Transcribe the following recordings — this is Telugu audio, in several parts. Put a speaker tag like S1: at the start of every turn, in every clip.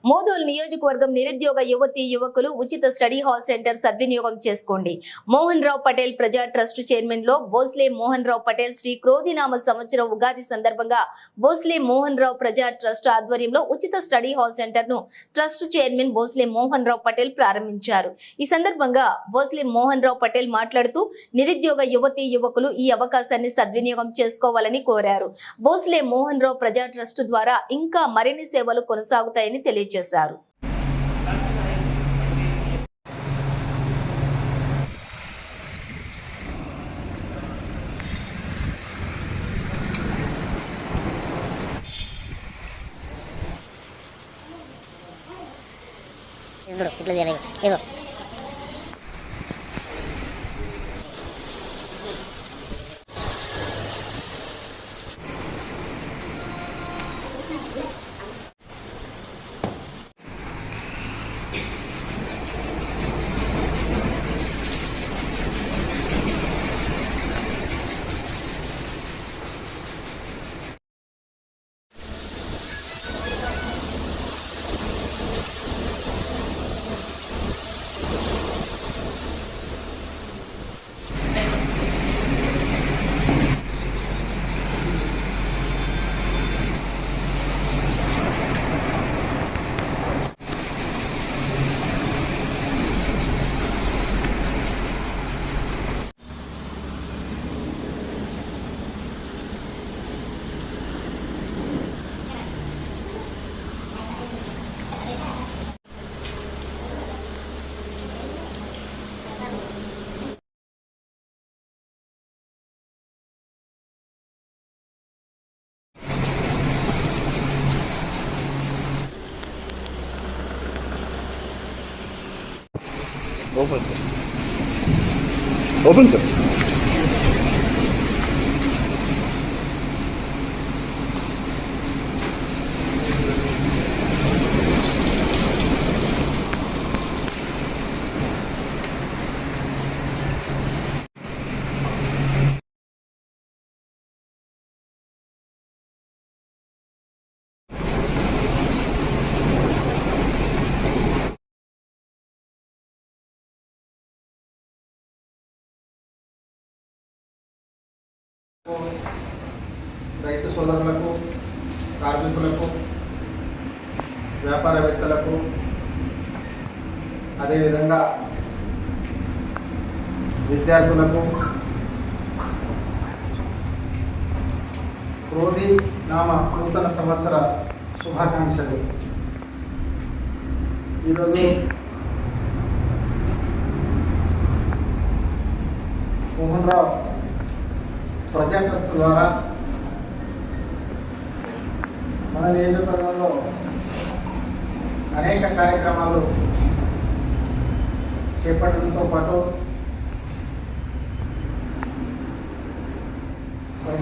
S1: మోదోల్ నియోజకవర్గం నిరుద్యోగ యువతీ యువకులు ఉచిత స్టడీ హాల్ సెంటర్ సద్వినియోగం చేసుకోండి. మోహన్ రావు పటేల్ ప్రజా ట్రస్ట్ చైర్మన్ లో భోస్లే మోహన్ రావు పటేల్ శ్రీ క్రోధినామ సంవత్సరం ఉగాది సందర్భంగా భోస్లే మోహన్ రావు ప్రజా ట్రస్ట్ ఆధ్వర్యంలో ఉచిత స్టడీ హాల్ సెంటర్ ను ట్రస్ట్ చైర్మన్ భోస్లే మోహన్ రావు పటేల్ ప్రారంభించారు. ఈ సందర్భంగా భోస్లే మోహన్ రావు పటేల్ మాట్లాడుతూ నిరుద్యోగ యువతీ యువకులు ఈ అవకాశాన్ని సద్వినియోగం చేసుకోవాలని కోరారు. భోస్లే మోహన్ రావు ప్రజా ట్రస్ట్ ద్వారా ఇంకా మరిన్ని సేవలు కొనసాగుతాయని తెలియజేశారు.
S2: ओपन कर
S3: రైతు సోదరులకు, కార్మికులకు, వ్యాపారవేత్తలకు, అదేవిధంగా విద్యార్థులకు క్రోధి నామ నూతన సంవత్సర శుభాకాంక్షలు. ఈరోజు మోహన్ రావు ప్రజా ట్రస్ట్ ద్వారా మన నియోజకవర్గంలో అనేక కార్యక్రమాలు చేపట్టడంతో పాటు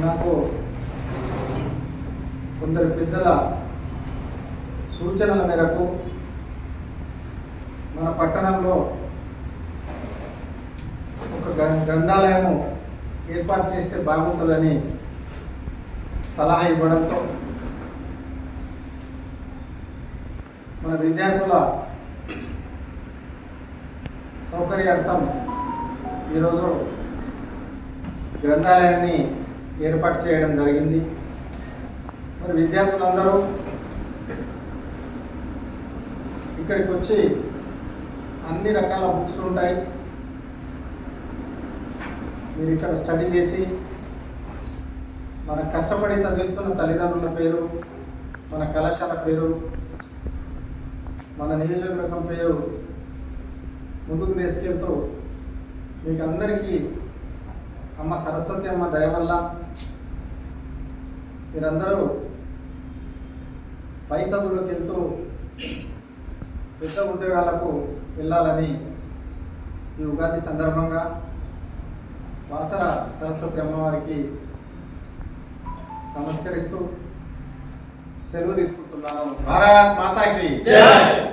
S3: నాకు కొందరు పెద్దల సూచనల మేరకు మన పట్టణంలో ఒక గ్రంథాలయము ఏర్పాటు చేస్తే బాగుంటుందని సలహా ఇవ్వడంతో మన విద్యార్థుల సౌకర్యార్థం ఈరోజు గ్రంథాలయాన్ని ఏర్పాటు చేయడం జరిగింది. మరి విద్యార్థులందరూ ఇక్కడికి వచ్చి అన్ని రకాల బుక్స్ ఉంటాయి. మీరు ఇక్కడ స్టడీ చేసి మన కష్టపడి చదివిస్తున్న తల్లిదండ్రుల పేరు, మన కళాశాల పేరు, మన నియోజకవర్గం పేరు ముందుకు తీసుకెళ్తూ మీకు అందరికీ అమ్మ సరస్వతి అమ్మ దయ వల్ల మీరందరూ పై చదువులకు వెళ్తూ పెద్ద ఉద్యోగాలకు వెళ్ళాలని ఈ ఉగాది సందర్భంగా వాసర సరస్వతి అమ్మవారికి నమస్కరిస్తూ సెలవు తీసుకుంటున్నాను. భారత్ మాతాకి జై.